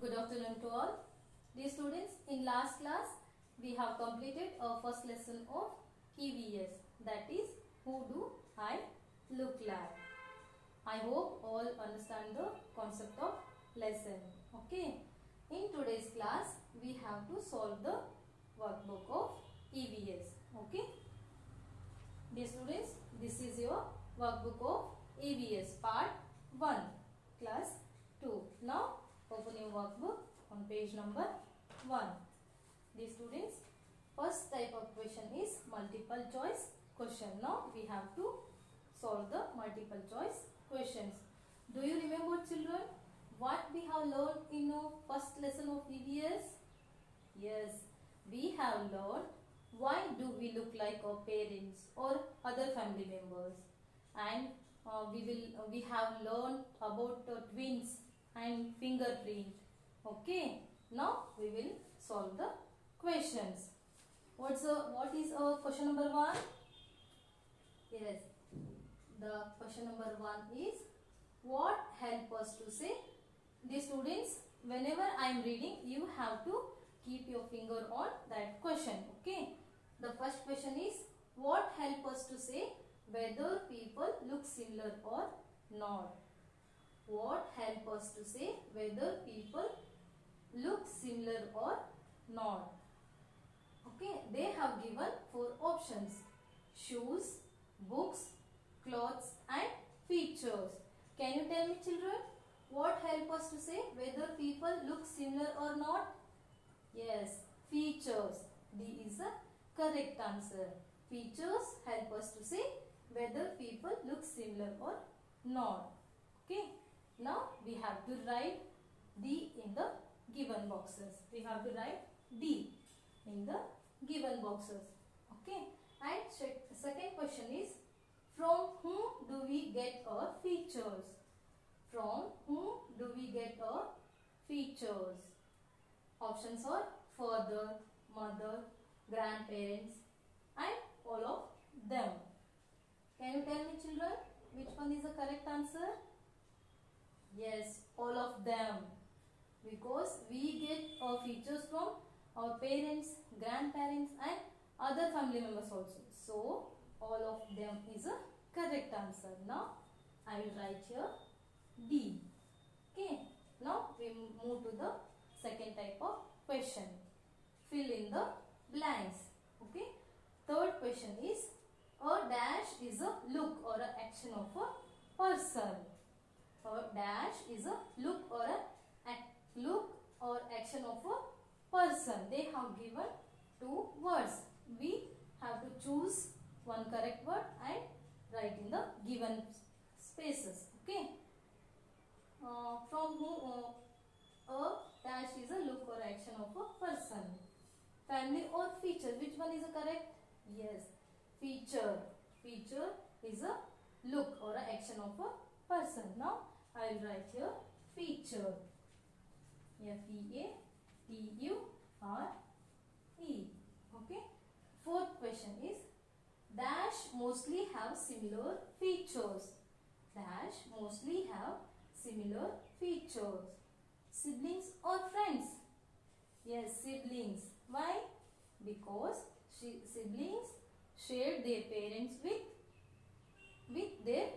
Good afternoon to all. Dear students, in last class we have completed our first lesson of EVS, that is who do I look like. I hope all understand the concept of lesson. Okay. In today's class we have to solve the workbook of EVS. Okay. Dear students, this is your workbook of EVS part 1 class 2. Now open your workbook on page number 1. Dear students, first type of question is multiple choice question. Now we have to solve the multiple choice questions. Do you remember, children, what we have learned in our first lesson of EVS? Yes, we have learned why do we look like our parents or other family members, and we have learned about twins and fingerprint. Okay, now we will solve the questions. What is question number 1? Yes, the question number 1 is what help us to say. The students, whenever I am reading, you have to keep your finger on that question. Okay, the first question is what help us to say whether people look similar or not. What help us to say whether people look similar or not. Okay, they have given 4 options: shoes, books, clothes and features. Can you tell me, children, what help us to say whether people look similar or not? Yes, features. D is the correct answer. Features help us to say whether people look similar or not. Okay. Now we have to write D in the given boxes. We have to write D in the given boxes. Okay. And second question is from whom do we get our features? From whom do we get our features? Options are father, mother, grandparents and all of them. Can you tell me, children, which one is the correct answer? Yes, all of them. Because we get our features from our parents, grandparents and other family members also. So, all of them is a correct answer. Now, I will write here D. Okay. Now, we move to the second type of question. Fill in the blanks. Okay. Third question is a dash is a look or an action of a person. A dash is a look or action of a person. They have given 2 words. We have to choose one correct word and write in the given spaces. Okay. From whom a dash is a look or action of a person. Family or feature. Which one is correct? Yes, feature. Feature is a look or an action of a person. Now I will write here feature. Feature. Okay. Fourth question is dash mostly have similar features. Dash mostly have similar features. Siblings or friends? Yes, siblings. Why? Because siblings share their parents with their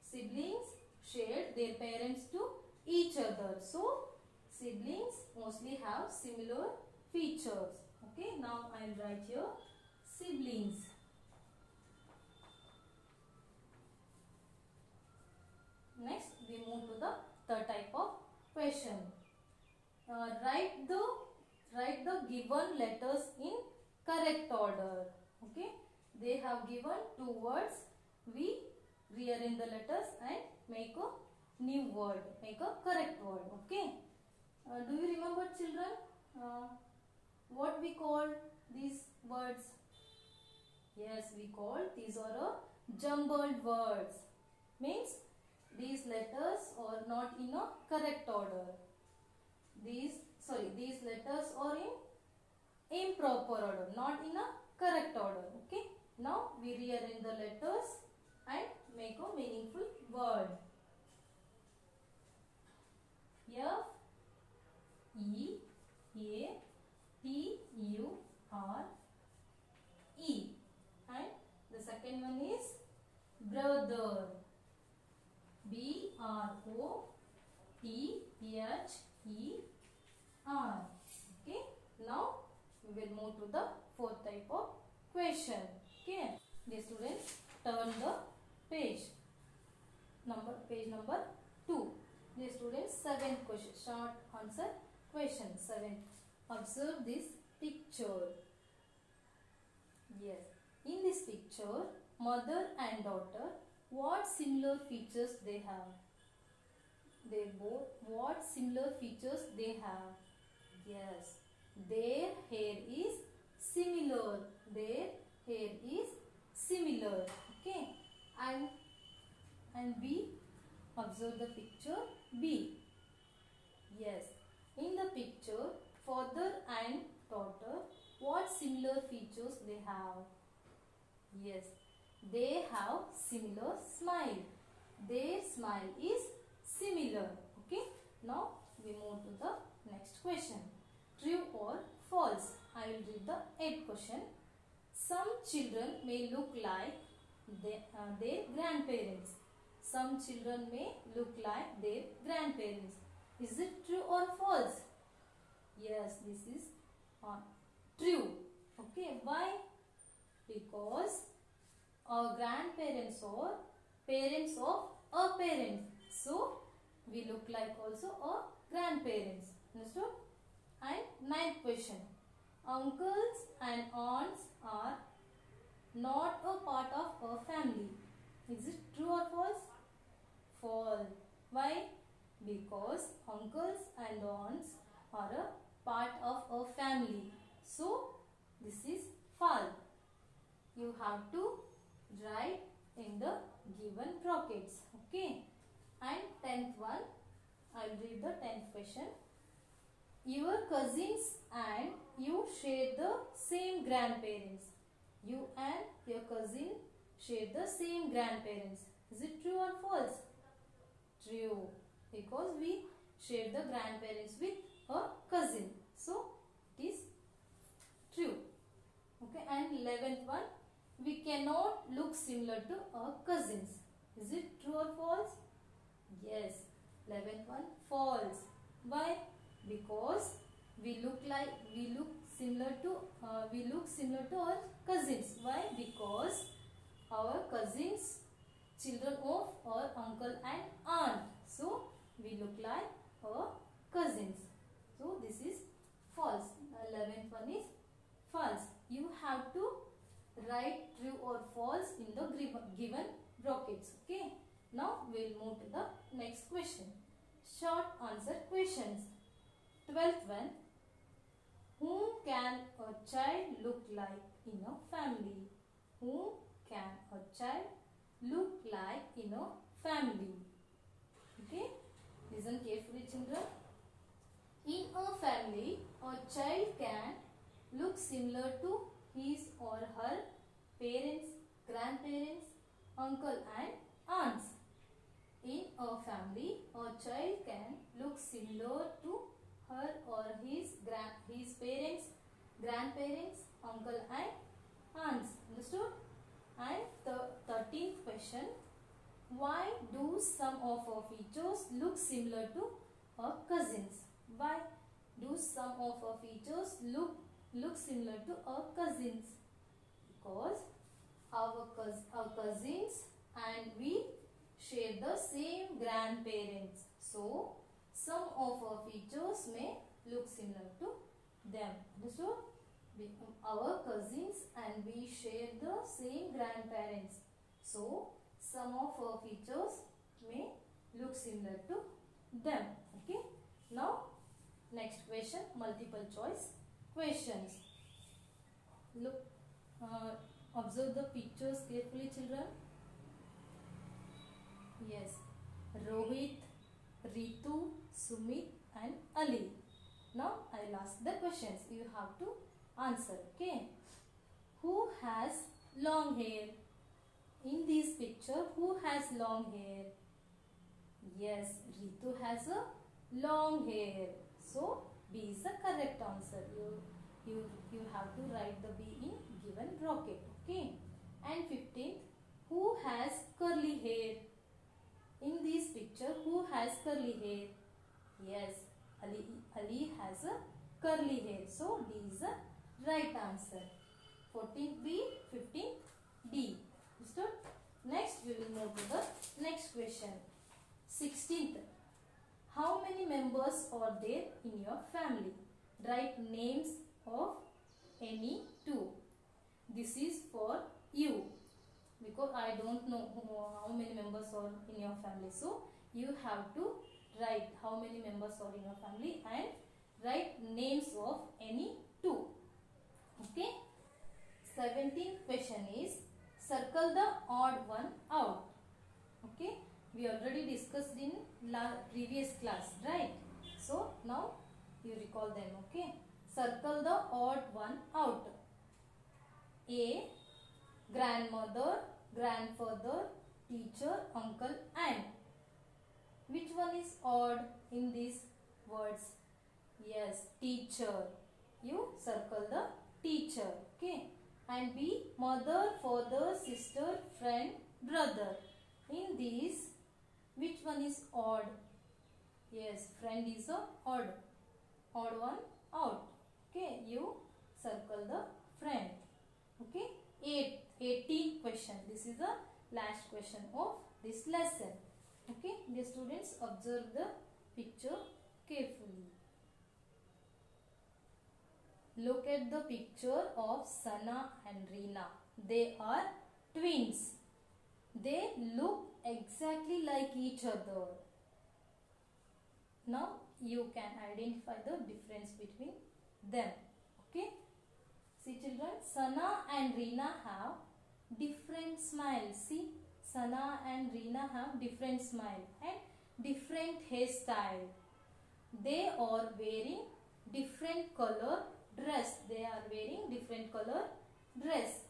siblings share their parents to each other. So siblings mostly have similar features. Okay, now I will write here siblings. Next we move to the third type of question. Write the given letters in correct order. Okay, they have given 2 words. We rearrange the letters and make a new word, make a correct word. Okay. Do you remember, children, what we call these words? Yes, we call these are jumbled words. Means these letters are not in a correct order. These letters are in improper order, not in a correct order. Okay. Now we rearrange the letters and make a meaningful word. F brother. B-R-O-T-H-E-R. Okay. Now we will move to the fourth type of question. Okay. Dear students, turn the page. Page number 2. Dear students, seventh question. Short answer question 7. Observe this picture. Yes. In this picture, mother and daughter, what similar features they have? What similar features they have? Yes. Their hair is similar. Their hair is similar. Okay. And B, observe the picture B. Yes. In the picture, father and daughter, what similar features they have? Yes. They have similar smile. Their smile is similar. Okay. Now we move to the next question. True or false? I will read the 8th question. Some children may look like their grandparents. Some children may look like their grandparents. Is it true or false? Yes, this is true. Okay, why? Because our grandparents are parents of our parents. So, we look like also our grandparents. Understood? And 9th question. Uncles and aunts are not a part of our family. Is it true or false? False. Why? Because uncles and aunts are a part of our family. So, this is false. You have to write in the given brackets. Okay. And 10th one, I will read the 10th question. Your cousins and you share the same grandparents. You and your cousin share the same grandparents. Is it true or false? True. Because we share the grandparents with a cousin. So, it is true. Okay. And 11th one. We cannot look similar to our cousins. Is it true or false? Yes. 11th one. False. Why? Because we look similar to our cousins. Why? Because our cousins children of our uncle and aunt. So we look like our cousins. So this is false. 11th one is false. You have to write true or false in the given brackets. Okay. Now we will move to the next question. Short answer questions. 12th one. Whom can a child look like in a family? Whom can a child look like in a family? Okay. Listen carefully, children. In a family, a child can look similar to his or her parents, grandparents, uncle and aunts. In a family, a child can look similar to her or his parents, grandparents, uncle and aunts. Understood? And the 13th question. Why do some of our features look similar to our cousins? Why do some of our features look similar to our cousins? Because our cousins and we share the same grandparents. So, some of our features may look similar to them. Understood? Our cousins and we share the same grandparents. So, some of our features may look similar to them. Okay. Now, next question, multiple choice questions. Look, observe the pictures carefully, children. Yes, Rohit, Ritu, Sumit and Ali. Now, I will ask the questions. You have to answer. Okay. Who has long hair? In this picture, who has long hair? Yes, Ritu has a long hair. So, B is the correct answer. You have to write the B in given bracket. Okay. And 15th, who has curly hair? In this picture, who has curly hair? Yes, Ali has a curly hair. So D is the right answer. 14th B, 15th D. Understood? Next we will move to the next question. 16th. How many members are there in your family? Write names of any two. This is for you, because I don't know how many members are in your family. So you have to write how many members are in your family and write names of any two. Okay. 17th question is circle the odd one out. Okay. We already discussed in previous class, right? So now you recall them. Okay. Circle the odd one out. A, grandmother, grandfather, teacher, uncle, aunt. Which one is odd in these words? Yes, teacher. You circle the teacher. Okay. And B, mother, father, sister, friend, brother. In these, which one is odd? Yes, friend is a odd one out. Okay, you circle the friend. Okay, 18th question. This is the last question of this lesson. Okay, the students observe the picture carefully. Look at the picture of Sana and Reena. They are twins. They look exactly like each other. Now you can identify the difference between them. Okay. See children, Sana and Reena have different smiles. See, Sana and Reena have different smile and different hairstyle. They are wearing different color dress. They are wearing different color dress.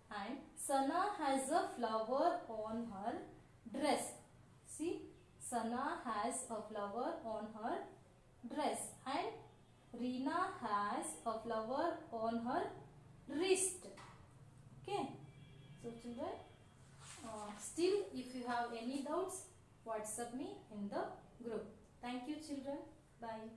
And Sana has a flower on her dress. See, Sana has a flower on her dress and Reena has a flower on her wrist. Okay. So children, still if you have any doubts, WhatsApp me in the group. Thank you children. Bye.